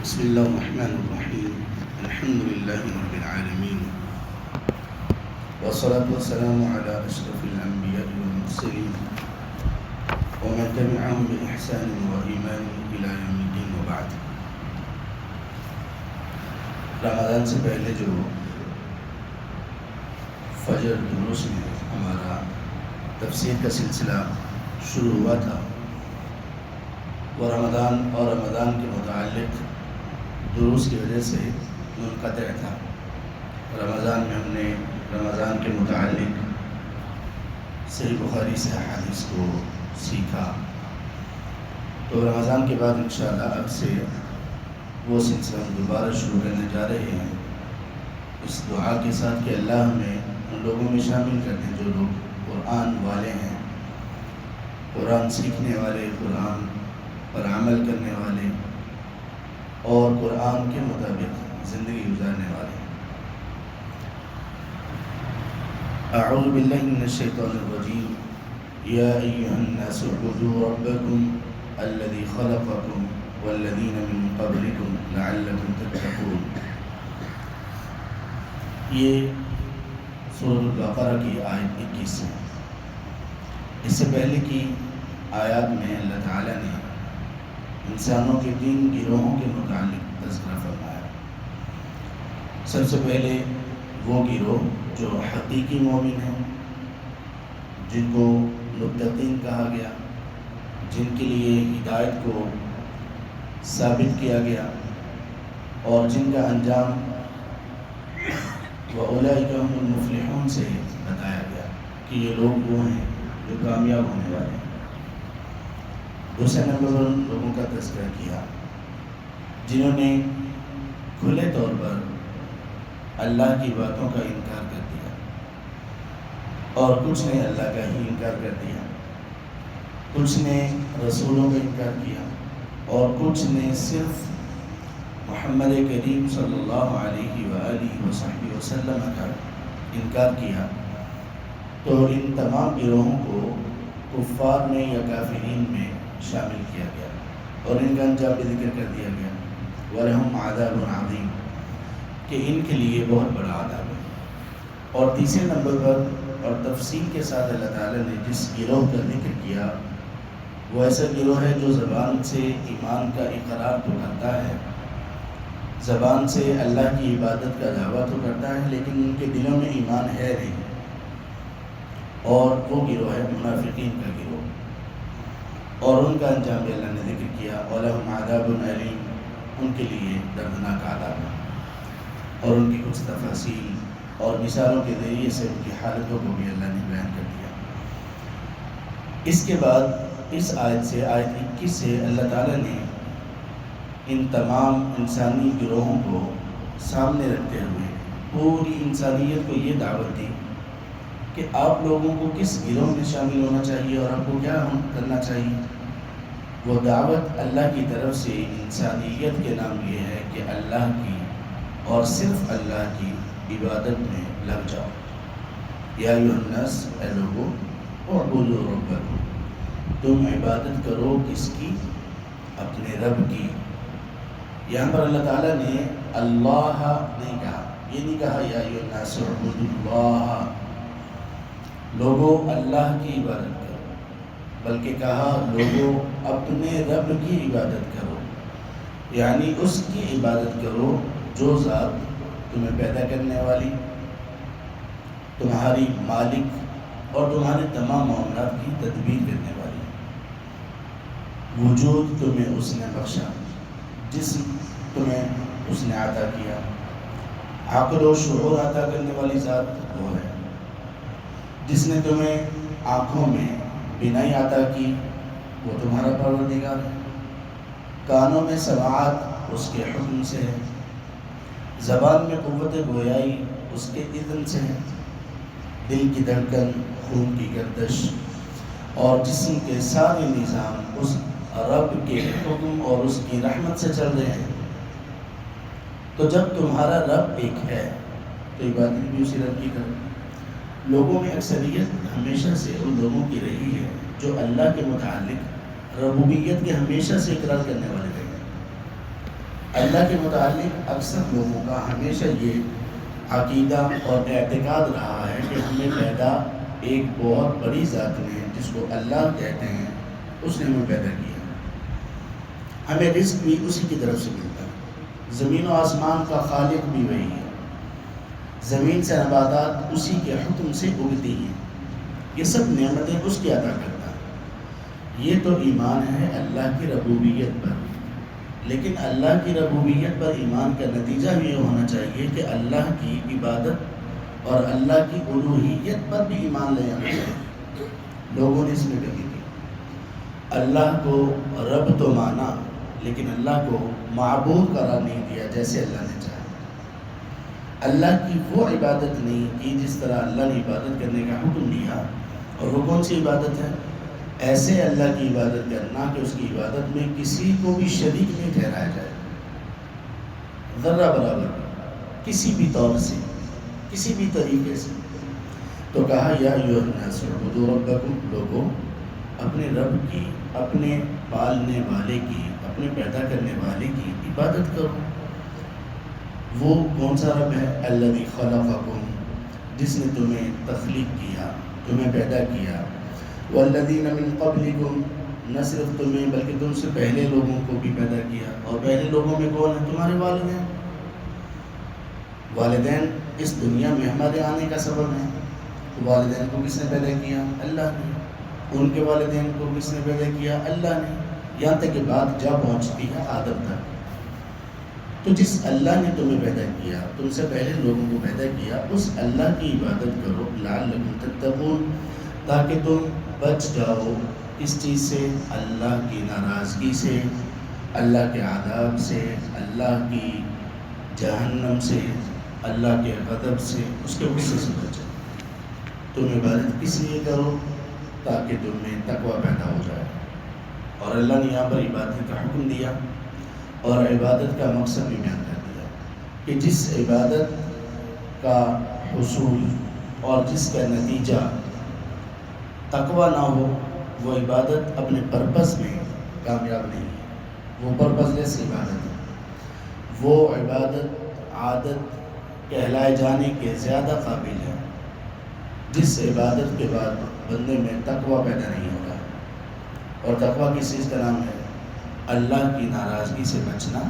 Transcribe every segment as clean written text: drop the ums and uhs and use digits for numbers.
بسم الله الرحمن الرحيم. الحمد لله رب العالمين، والصلاة والسلام على أشرف الأنبياء والمرسلين ومن تبعهم بإحسان وإيمان إلى يوم الدين، وبعد. رمضان سے پہلے جو فجر دروس میں ہمارا تفسیر کا سلسلہ شروع ہوا تھا، وہ رمضان اور رمضان کے متعلق دروس کی وجہ سے منقطع تھا۔ رمضان میں ہم نے رمضان کے متعلق صحیح بخاری سے احادیث کو سیکھا، تو رمضان کے بعد انشاءاللہ اب سے وہ سلسلہ ہم دوبارہ شروع کرنے جا رہے ہیں، اس دعا کے ساتھ کہ اللہ ہمیں ان لوگوں میں شامل کر دیں جو لوگ قرآن والے ہیں، قرآن سیکھنے والے، قرآن پر عمل کرنے والے اور قرآن کے مطابق زندگی گزارنے والے۔ اعوذ باللہ من الشیطان الرجیم، یا ایہا الناس اعبدوا ربکم الذی خلقکم والذین من قبلکم لعلکم تتقون۔ یہ سورۃ البقرہ کی آیت 21 ہے۔ اس سے پہلے کی آیات میں اللہ تعالیٰ نے انسانوں کے 3 گروہوں کے متعلق تذکرہ فرمایا۔ سب سے پہلے وہ گروہ جو حقیقی مومن ہیں، جن کو متقین کہا گیا، جن کے لیے ہدایت کو ثابت کیا گیا اور جن کا انجام وَأُولَئِكَ هُمُ الْمُفْلِحُونَ سے بتایا گیا کہ یہ لوگ وہ ہیں جو کامیاب ہونے والے ہیں۔ دوسرے نمبر پر ان لوگوں کا تذکرہ کیا جنہوں نے کھلے طور پر اللہ کی باتوں کا انکار کر دیا، اور کچھ نے اللہ کا ہی انکار کر دیا، کچھ نے رسولوں کا انکار کیا، اور کچھ نے صرف محمد کریم صلی اللہ علیہ وآلہ وصحبہ وسلم کا انکار کیا۔ تو ان تمام گروہوں کو کفار میں یا کافرین میں شامل کیا گیا، اور ان کا انجام بھی ذکر کر دیا گیا، وَلَهُمْ عَذَابٌ عَظِيمٌ، کہ ان کے لیے بہت بڑا عذاب ہے۔ اور تیسرے نمبر پر اور تفصیل کے ساتھ اللہ تعالیٰ نے جس گروہ کا ذکر کیا وہ ایسا گروہ ہے جو زبان سے ایمان کا اقرار تو کرتا ہے، زبان سے اللہ کی عبادت کا دعویٰ تو کرتا ہے، لیکن ان کے دلوں میں ایمان ہے نہیں، اور وہ گروہ ہے منافقین کا گروہ، اور ان کا انجام بھی اللہ نے ذکر کیا، وَلَهُمْ عَذَابٌ أَلِيمٌ، ان کے لیے دردناک عذاب ہے، اور ان کی کچھ تفاصیل اور مثالوں کے ذریعے سے ان کی حالتوں کو بھی اللہ نے بیان کر دیا۔ اس کے بعد اس آیت سے، آیت 21 سے، اللہ تعالیٰ نے ان تمام انسانی گروہوں کو سامنے رکھتے ہوئے پوری انسانیت کو یہ دعوت دی کہ آپ لوگوں کو کس گروہ میں شامل ہونا چاہیے اور آپ کو کیا کرنا چاہیے۔ وہ دعوت اللہ کی طرف سے انسانیت کے نام یہ ہے کہ اللہ کی اور صرف اللہ کی عبادت میں لگ جاؤ۔ یا ایھا الناس، اے لوگو، اعبدوا ربکم، تم عبادت کرو کس کی؟ اپنے رب کی۔ یہاں پر اللہ تعالیٰ نے اللہ نہیں کہا، یہ نہیں کہا یا ایھا الناس اعبدوا اللہ، لوگوں اللہ کی عبادت کرو، بلکہ کہا لوگوں اپنے رب کی عبادت کرو، یعنی اس کی عبادت کرو جو ذات تمہیں پیدا کرنے والی، تمہاری مالک اور تمہارے تمام معاملات کی تدبیر کرنے والی۔ وجود تمہیں اس نے بخشا، جسم تمہیں اس نے عطا کیا، عقل و شعور عطا کرنے والی ذات وہ ہے۔ جس نے تمہیں آنکھوں میں بینائی عطا کی وہ تمہارا پروردگار ہے، کانوں میں سماعت اس کے حکم سے ہے، زبان میں قوت گویائی اس کے اذن سے ہے، دل کی دھڑکن، خون کی گردش اور جسم کے سارے نظام اس رب کے حکم اور اس کی رحمت سے چل رہے ہیں۔ تو جب تمہارا رب ایک ہے تو عبادت بھی اسی رب کی کرو۔ لوگوں میں اکثریت ہمیشہ سے ان لوگوں کی رہی ہے جو اللہ کے متعلق ربوبیت کے ہمیشہ سے اقرار کرنے والے رہے ہیں، اللہ کے متعلق اکثر لوگوں کا ہمیشہ یہ عقیدہ اور اعتقاد رہا ہے کہ ہمیں پیدا ایک بہت بڑی ذات نے، جس کو اللہ کہتے ہیں، اس نے ہمیں پیدا کیا. ہمیں رزق بھی اسی کی طرف سے ملتا ہے. زمین و آسمان کا خالق بھی وہی ہے. زمین سے نباتات اسی کے حکم سے اگتی ہیں. یہ سب نعمتیں اس کی عطا کرتا ہے. یہ تو ایمان ہے اللہ کی ربوبیت پر. لیکن اللہ کی ربوبیت پر ایمان کا نتیجہ یہ ہونا چاہیے کہ اللہ کی عبادت اور اللہ کی الوہیت پر بھی ایمان لے آنا چاہیے. لوگوں نے اس میں کمی کی. اللہ کو رب تو مانا، لیکن اللہ کو معبود قرار نہیں دیا جیسے اللہ نے چاہا. اللہ کی وہ عبادت نہیں کی جس طرح اللہ نے عبادت کرنے کا حکم دیا. اور وہ کون سی عبادت ہے؟ ایسے اللہ کی عبادت کرنا کہ اس کی عبادت میں کسی کو بھی شریک نہیں ٹھہرایا جائے، ذرہ برابر، کسی بھی طور سے، کسی بھی طریقے سے. تو کہا یا ایھا الناس اعبدوا ربکم، لوگوں اپنے رب کی، اپنے پالنے والے کی، اپنے پیدا کرنے والے کی عبادت کرو. وہ کون سا رب ہے؟ الذی خلقکم، جس نے تمہیں تخلیق کیا، تمہیں پیدا کیا. والذین من قبلکم، نہ صرف تمہیں بلکہ تم سے پہلے لوگوں کو بھی پیدا کیا. اور پہلے لوگوں میں کون ہیں؟ تمہارے والدین. والدین اس دنیا میں ہمارے آنے کا سبب ہیں. والدین کو کس نے پیدا کیا؟ اللہ نے. ان کے والدین کو کس نے پیدا کیا؟ اللہ نے. یہاں تک کہ بات جا پہنچتی ہے آدم تک. تو جس اللہ نے تمہیں پیدا کیا، تم سے پہلے لوگوں کو پیدا کیا، اس اللہ کی عبادت کرو. لعلکم تتقون، تاکہ تم بچ جاؤ کس چیز سے؟ اللہ کی ناراضگی سے، اللہ کے عذاب سے، اللہ کی جہنم سے، اللہ کے غضب سے، اس کے غصے سے بچ جاؤ. تم عبادت کس لیے کرو؟ تاکہ تم میں تقوی پیدا ہو جائے. اور اللہ نے یہاں پر عبادت کا حکم دیا اور عبادت کا مقصد بھی بیان کر دیا کہ جس عبادت کا حصول اور جس کا نتیجہ تقوی نہ ہو، وہ عبادت اپنے پرپس میں کامیاب نہیں ہے. وہ پرپس لیس عبادت ہے. وہ عبادت عادت کہلائے جانے کے زیادہ قابل ہے جس عبادت کے بعد بندے میں تقوی پیدا نہیں ہوگا. اور تقوی کس چیز کا نام ہے؟ اللہ کی ناراضگی سے بچنا،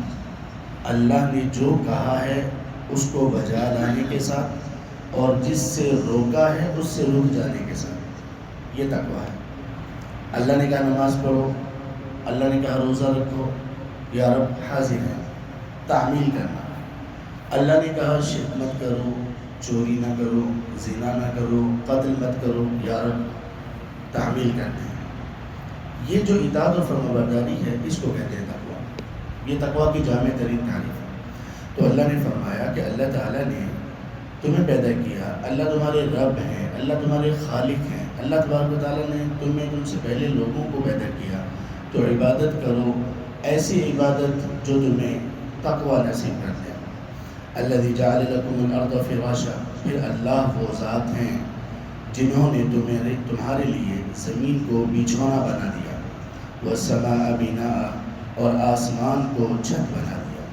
اللہ نے جو کہا ہے اس کو بجا لانے کے ساتھ، اور جس سے روکا ہے اس سے رک جانے کے ساتھ. یہ تقوی ہے. اللہ نے کہا نماز پڑھو، اللہ نے کہا روزہ رکھو، یا رب حاضر ہے. تعمیل کرنا. اللہ نے کہا شرک مت کرو، چوری نہ کرو، زنا نہ کرو، قتل مت کرو، یا رب تعمیل کرتے ہیں. یہ جو اطاعت و فرمانبرداری ہے، اس کو کہتے ہیں تقوی. یہ تقوی کی جامع ترین تعریف ہے. تو اللہ نے فرمایا کہ اللہ تعالیٰ نے تمہیں پیدا کیا، اللہ تمہارے رب ہیں، اللہ تمہارے خالق ہیں. اللہ تبارک و تعالیٰ نے تم سے پہلے لوگوں کو پیدا کیا. تو عبادت کرو، ایسی عبادت جو تمہیں تقوی نصیب کر دے. الذی جعل لکم الارض فراشا، پھر اللہ وہ ذات ہیں جنہوں نے تمہارے لیے زمین کو بچھونا بنا دیا. والسماء بناء، اور آسمان کو چھت بنا دیا.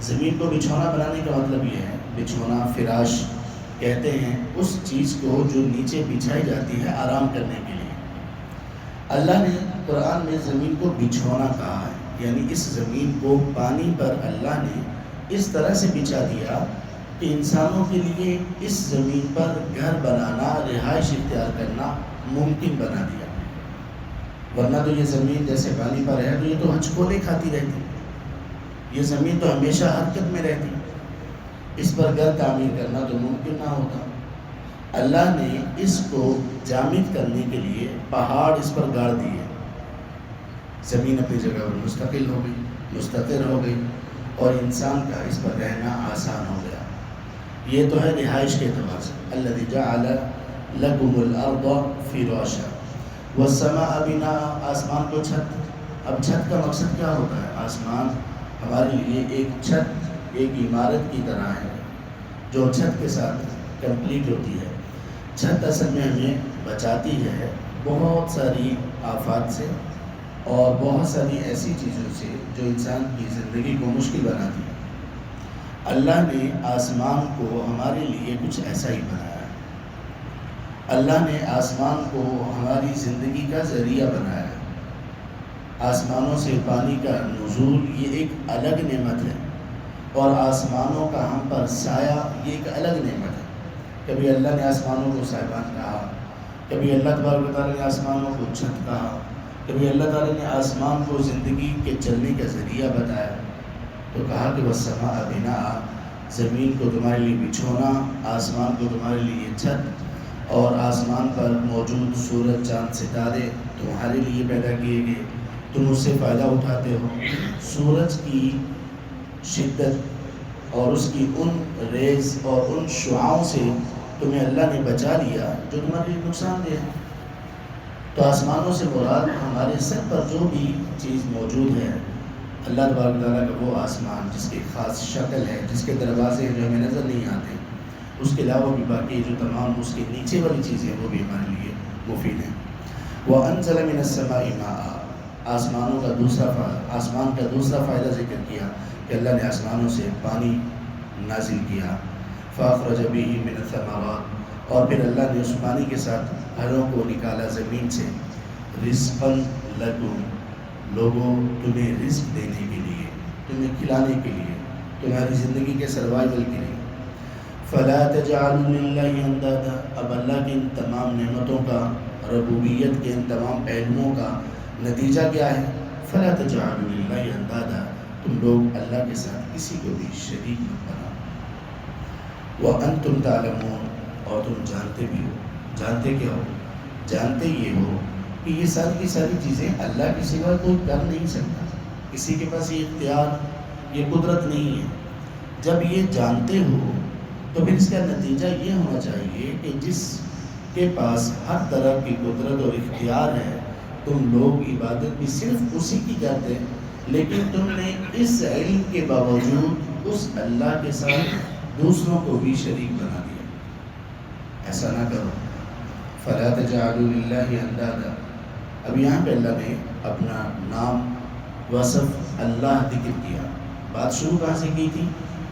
زمین کو بچھونا بنانے کا مطلب یہ ہے، بچھونا فراش کہتے ہیں اس چیز کو جو نیچے بچھائی جاتی ہے آرام کرنے کے لیے. اللہ نے قرآن میں زمین کو بچھونا کہا ہے، یعنی اس زمین کو پانی پر اللہ نے اس طرح سے بچھا دیا کہ انسانوں کے لیے اس زمین پر گھر بنانا، رہائش اختیار کرنا ممکن بنا دیا. ورنہ تو یہ زمین جیسے پانی پر ہے تو یہ تو ہچکولے کھاتی رہتی. یہ زمین تو ہمیشہ حرکت میں رہتی. اس پر گھر تعمیر کرنا تو ممکن نہ ہوتا. اللہ نے اس کو جامد کرنے کے لیے پہاڑ اس پر گاڑ دیے. زمین اپنی جگہ پر مستقل ہو گئی، مستقر ہو گئی، اور انسان کا اس پر رہنا آسان ہو گیا. یہ تو ہے رہائش کے اعتبار سے. الذی جعل لکم الارض فراشا والسماء بناء، آسمان کو چھت. اب چھت کا مقصد کیا ہوتا ہے؟ آسمان ہمارے لیے ایک چھت، ایک عمارت کی طرح ہے جو چھت کے ساتھ کمپلیٹ ہوتی ہے. چھت اصل میں ہمیں بچاتی ہے بہت ساری آفات سے اور بہت ساری ایسی چیزوں سے جو انسان کی زندگی کو مشکل بناتی ہے. اللہ نے آسمان کو ہمارے لیے کچھ ایسا ہی بنایا ہے۔ اللہ نے آسمان کو ہماری زندگی کا ذریعہ بنایا ہے۔ آسمانوں سے پانی کا نزول یہ ایک الگ نعمت ہے، اور آسمانوں کا ہم پر سایہ یہ ایک الگ نعمت ہے۔ کبھی اللہ نے آسمانوں کو سائبان کہا، کبھی اللہ تبارک و تعالیٰ نے آسمانوں کو چھت کہا، کبھی اللہ تعالیٰ نے آسمان کو زندگی کے چلنے کا ذریعہ بتایا، تو کہا کہ والسماء بناء، زمین کو تمہارے لیے بچھونا، آسمان کو تمہارے لیے چھت، اور آسمان پر موجود سورج چاند ستارے تمہارے لیے پیدا کیے گئے، تم اس سے فائدہ اٹھاتے ہو۔ سورج کی شدت اور اس کی ان ریز اور ان شعاؤں سے تمہیں اللہ نے بچا لیا جو تمہارے لیے نقصان دہ ہے۔ تو آسمانوں سے مراد ہمارے سر پر جو بھی چیز موجود ہے، اللہ تبارک تعالیٰ کا وہ آسمان جس کی خاص شکل ہے، جس کے دروازے جو ہمیں نظر نہیں آتے، اس کے علاوہ بھی باقی جو تمام اس کے نیچے والی چیزیں وہ بھی ہمارے لیے مفید ہیں۔ وَأَنزَلَ مِنَ السَّمَاءِ مَاءً، آسمان کا دوسرا فائدہ ذکر کیا کہ اللہ نے آسمانوں سے پانی نازل کیا۔ فَأَخْرَجَ بِهِ مِنَ الثَّمَرَاتِ، اور پھر اللہ نے اس پانی کے ساتھ پھلوں کو نکالا زمین سے۔ رِزْقًا لَكُمْ، لوگوں تمہیں رزق دینے کے لیے، تمہیں کھلانے کے لیے، تمہاری زندگی کے سروائیول کے لیے۔ فَلَا تَجْعَلُوا لِلَّهِ أَندَادًا، اب اللہ کی ان تمام نعمتوں کا، ربوبیت کے ان تمام پہلوؤں کا نتیجہ کیا ہے؟ فَلَا تَجْعَلُوا لِلَّهِ أَندَادًا، تم لوگ اللہ کے ساتھ کسی کو بھی شریک مت بناؤ۔ وَأَنْتُمْ تَعْلَمُونَ، اور تم جانتے بھی ہو۔ جانتے کیا ہو؟ جانتے یہ ہو کہ یہ ساری کی ساری چیزیں اللہ کے سوا کوئی کر نہیں سکتا، کسی کے پاس یہ اختیار، یہ قدرت نہیں ہے۔ جب یہ جانتے ہو تو پھر اس کا نتیجہ یہ ہونا چاہیے کہ جس کے پاس ہر طرح کی قدرت اور اختیار ہے، تم لوگ عبادت بھی صرف اسی کی کرتے، لیکن تم نے اس علم کے باوجود اس اللہ کے ساتھ دوسروں کو بھی شریک بنا دیا۔ ایسا نہ کرو۔ فَلَا تَجْعَلُوا لِلَّهِ أَندَادًا، اب یہاں پہ اللہ نے اپنا نام، وصف اللہ ذکر کیا۔ بات شروع کہاں سے کی تھی؟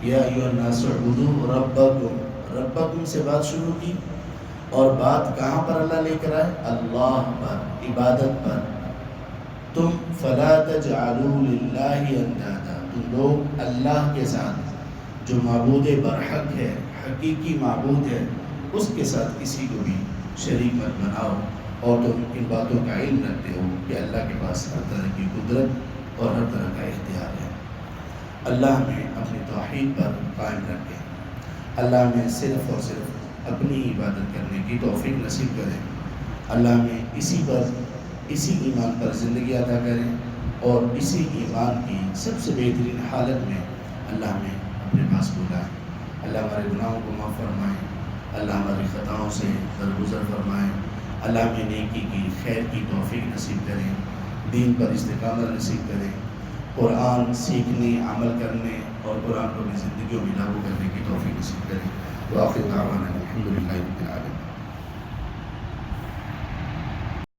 یا ایھا الناس اعبدوا ربکم، ربکم سے بات شروع کی، اور بات کہاں پر اللہ لے کر آئے؟ اللہ پر، عبادت پر۔ تم فَلَا تَجْعَلُوا لِلَّهِ أَندَادًا، تم لوگ اللہ کے ساتھ جو معبود برحق ہے، حقیقی معبود ہے، اس کے ساتھ کسی کو بھی شریک مت بناؤ۔ اور تم ان باتوں کا علم رکھتے ہو کہ اللہ کے پاس ہر طرح کی قدرت اور ہر طرح کا اختیار ہے۔ اللہ ہمیں اپنی توحید پر قائم رکھے، اللہ ہمیں صرف اور صرف اپنی عبادت کرنے کی توفیق نصیب کرے، اللہ ہمیں اسی ایمان پر زندگی عطا کرے، اور اسی ایمان کی سب سے بہترین حالت میں اللہ ہمیں اپنے پاس بلائے۔ اللہ ہمارے گناہوں کو معاف فرمائے، اللہ ہماری خطاؤں سے درگزر فرمائے، اللہ ہمیں نیکی کی، خیر کی توفیق نصیب کرے، دین پر استقامت نصیب کرے، قرآن سیکھنے، عمل کرنے اور قرآن کو اپنی زندگیوں میں لاگو کرنے کی توفیق نصیب کرے۔ وآخر دعوانا الحمد للہ رب العالمین۔